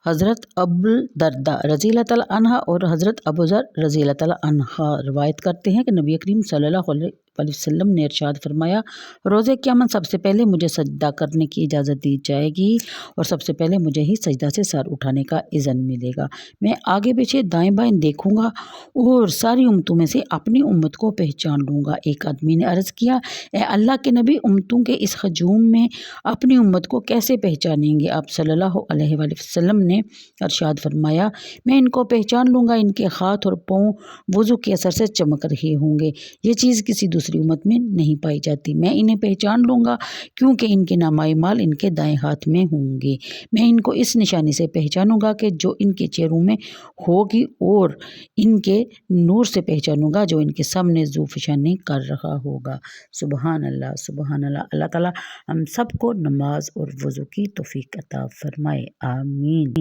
حضرت ابوالدرداء رضی اللہ تعالیٰ عنہ اور حضرت ابوذر رضی اللہ تعالیٰ عنہ روایت کرتے ہیں کہ نبی کریم صلی اللہ علیہ وسلم نے ارشاد فرمایا، روز قیامت سب سے پہلے مجھے سجدہ کرنے کی اجازت دی جائے گی اور سب سے پہلے مجھے ہی سجدہ سے سر اٹھانے کا اذن ملے گا۔ میں آگے پیچھے دائیں بائیں دیکھوں گا اور ساری امتوں میں سے اپنی امت کو پہچان لوں گا۔ ایک آدمی نے عرض کیا، اے اللہ کے نبی، امتوں کے اس ہجوم میں اپنی امت کو کیسے پہچانیں گے؟ آپ صلی اللہ علیہ وسلم نے ارشاد فرمایا، میں ان کو پہچان لوں گا، ان کے ہاتھ اور پاؤں وضو کے اثر سے چمک رہے ہوں گے، یہ چیز کسی دوسری امت میں نہیں پائی جاتی۔ میں انہیں پہچان لوں گا کیونکہ ان کے نامۂ مال ان کے دائیں ہاتھ میں ہوں گے۔ میں ان کو اس نشانی سے پہچانوں گا کہ جو ان کے چہروں میں ہوگی اور ان کے نور سے پہچانوں گا جو ان کے سامنے ذوفشانی کر رہا ہوگا۔ سبحان اللہ، سبحان اللہ۔ اللہ تعالیٰ ہم سب کو نماز اور وضو کی توفیق عطا فرمائے، آمین۔